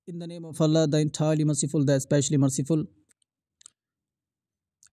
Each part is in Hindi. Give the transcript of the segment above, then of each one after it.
In the name of Allah, the entirely merciful, the especially merciful.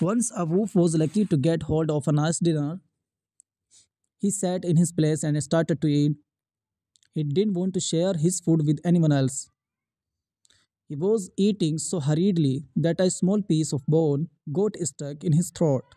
Once a wolf was lucky to get hold of a nice dinner. He sat in his place and started to eat. He didn't want to share his food with anyone else. He was eating so hurriedly that a small piece of bone got stuck in his throat.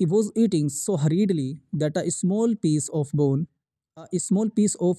He was eating so hurriedly that a small piece of bone, a small piece of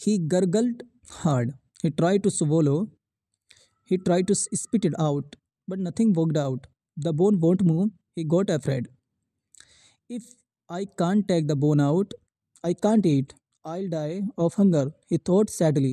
He gurgled hard. He tried to swallow. He tried to spit it out, but nothing worked out. The bone won't move. He got afraid. If I can't take the bone out, I can't eat. I'll die of hunger, he thought sadly.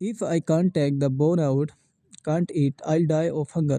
If I can't take the bone out, can't eat, I'll die of hunger.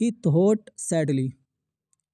He thought sadly.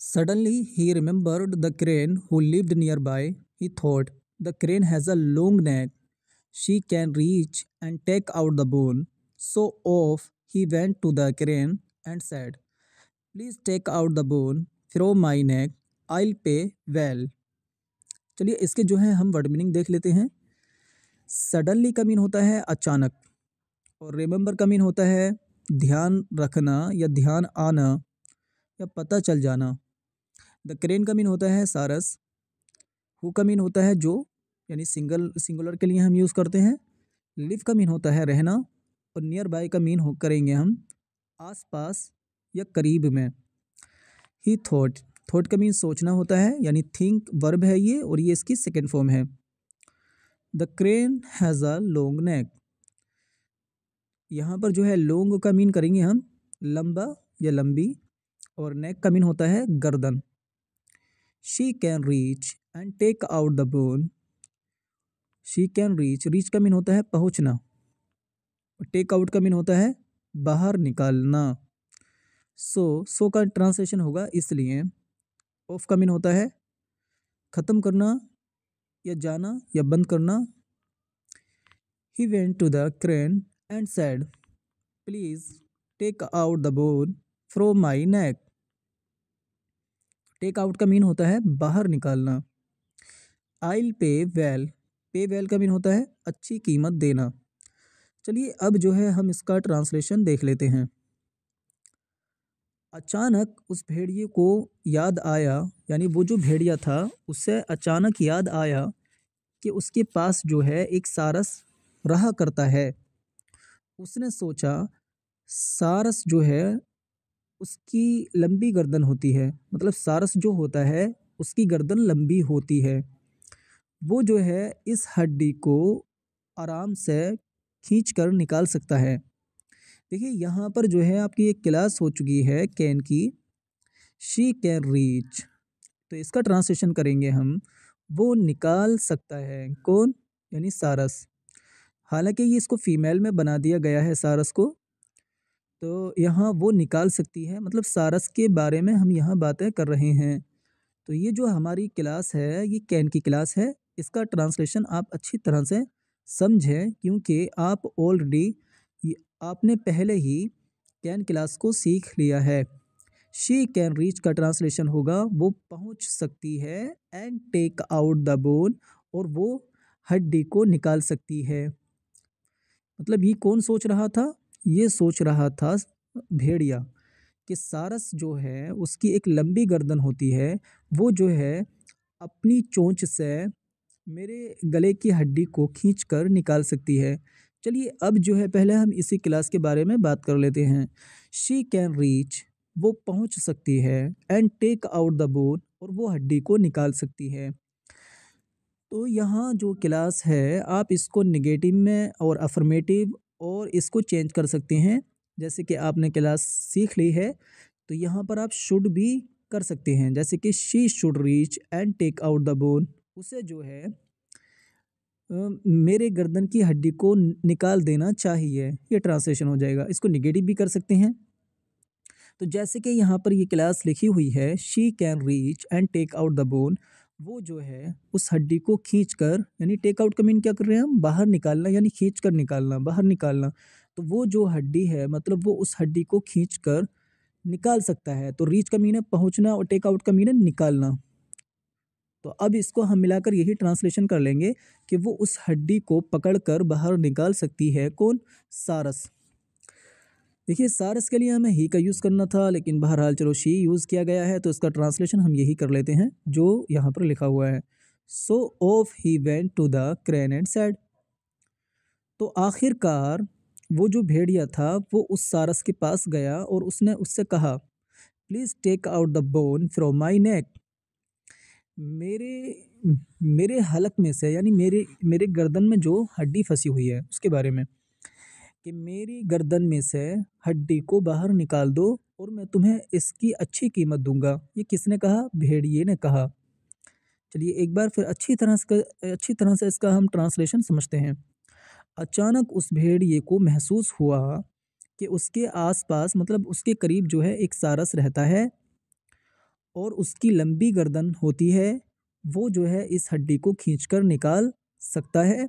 Suddenly he remembered the crane who lived nearby. He thought, the crane has a long neck. She can reach and take out the bone. So off he went to the crane and said, "Please take out the bone from my neck. I'll pay well." चलिए इसके जो है हम वर्ड मीनिंग देख लेते हैं। सडनली का मीन होता है अचानक, और रिमेंबर का मीन होता है ध्यान रखना या ध्यान आना या पता चल जाना। द क्रेन का मीन होता है सारस। हु का मीन होता है जो, यानी सिंगुलर के लिए हम यूज़ करते हैं। लिव का मीन होता है रहना, और नियर बाय का मीन हो करेंगे हम आसपास या करीब में। ही थॉट का मीन सोचना होता है, यानी थिंक वर्ब है ये, और ये इसकी सेकेंड फॉर्म है। The crane has a long neck. यहाँ पर जो है लॉन्ग का मीन करेंगे हम लंबा या लंबी, और नेक का मीन होता है गर्दन। She can reach and take out the bone. She can reach का मीन होता है पहुँचना, और टेक आउट का मीन होता है बाहर निकालना। सो का ट्रांसलेशन होगा इसलिए। ऑफ का मीन होता है ख़त्म करना या जाना या बंद करना। He went to the crane and said, please take out the bone from my neck. Take out का मीन होता है बाहर निकालना। आइल पे वेल का मीन होता है अच्छी कीमत देना। चलिए अब जो है हम इसका ट्रांसलेशन देख लेते हैं। अचानक उस भेड़िए को याद आया, यानी वो जो भेड़िया था उससे अचानक याद आया कि उसके पास जो है एक सारस रहा करता है। उसने सोचा सारस जो है उसकी लंबी गर्दन होती है, मतलब सारस जो होता है उसकी गर्दन लंबी होती है। वो जो है इस हड्डी को आराम से खींच कर निकाल सकता है। देखिए यहाँ पर जो है आपकी एक क्लास हो चुकी है कैन की, शी कैन रीच। तो इसका ट्रांसलेशन करेंगे हम, वो निकाल सकता है। कौन? यानी सारस। हालांकि ये इसको फीमेल में बना दिया गया है सारस को, तो यहाँ वो निकाल सकती है, मतलब सारस के बारे में हम यहाँ बातें कर रहे हैं। तो ये जो हमारी क्लास है ये कैन की क्लास है। इसका ट्रांसलेशन आप अच्छी तरह से समझें, क्योंकि आप ऑलरेडी आपने पहले ही कैन क्लास को सीख लिया है। शी कैन रीच का ट्रांसलेशन होगा वो पहुंच सकती है, and take out the bone, और वो हड्डी को निकाल सकती है। मतलब ये कौन सोच रहा था? ये सोच रहा था भेड़िया कि सारस जो है उसकी एक लंबी गर्दन होती है, वो जो है अपनी चोंच से मेरे गले की हड्डी को खींचकर निकाल सकती है। चलिए अब जो है पहले हम इसी क्लास के बारे में बात कर लेते हैं। शी कैन रीच, वो पहुंच सकती है, and take out the bone, और वो हड्डी को निकाल सकती है। तो यहाँ जो क्लास है आप इसको नेगेटिव में और अफर्मेटिव और इसको चेंज कर सकते हैं। जैसे कि आपने क्लास सीख ली है तो यहाँ पर आप शुड भी कर सकते हैं, जैसे कि she should reach and take out the bone. उसे जो है मेरे गर्दन की हड्डी को निकाल देना चाहिए, ये ट्रांसलेशन हो जाएगा। इसको नेगेटिव भी कर सकते हैं। तो जैसे कि यहाँ पर ये क्लास लिखी हुई है, she can reach and take out the bone, वो जो है उस हड्डी को खींच कर, यानी टेक आउट का मीन क्या कर रहे हैं हम? बाहर निकालना, यानी खींच कर निकालना, बाहर निकालना। तो वो जो हड्डी है मतलब वो उस हड्डी को खींच कर निकाल सकता है। तो रीच का मीन है पहुँचना, और टेक आउट का मीन है निकालना। तो अब इसको हम मिलाकर यही ट्रांसलेशन कर लेंगे कि वो उस हड्डी को पकड़कर बाहर निकाल सकती है। कौन? सारस। देखिए सारस के लिए हमें ही का यूज़ करना था, लेकिन बहरहाल चलो शी यूज़ किया गया है, तो इसका ट्रांसलेशन हम यही कर लेते हैं जो यहाँ पर लिखा हुआ है। So off he went to the crane and said. तो आखिरकार वो जो भेड़िया था वो उस सारस के पास गया और उसने उससे कहा, please take out the bone from my neck. मेरे मेरे हलक में से, यानी मेरे मेरे गर्दन में जो हड्डी फंसी हुई है उसके बारे में, कि मेरी गर्दन में से हड्डी को बाहर निकाल दो और मैं तुम्हें इसकी अच्छी कीमत दूंगा। ये किसने कहा? भेड़िए ने कहा। चलिए एक बार फिर अच्छी तरह से इसका हम ट्रांसलेशन समझते हैं। अचानक उस भेड़िए को महसूस हुआ कि उसके आसपास, मतलब उसके करीब जो है एक सारस रहता है और उसकी लंबी गर्दन होती है। वो जो है इस हड्डी को खींचकर निकाल सकता है।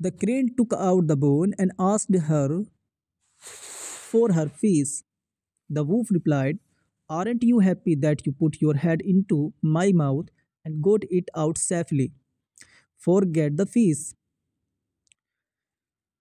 The crane took out the bone and asked her for her fees. The wolf replied, aren't you happy that you put your head into my mouth and got it out safely? Forget the fees.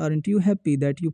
aren't you happy that you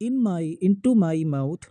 into my mouth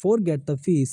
forget the fees،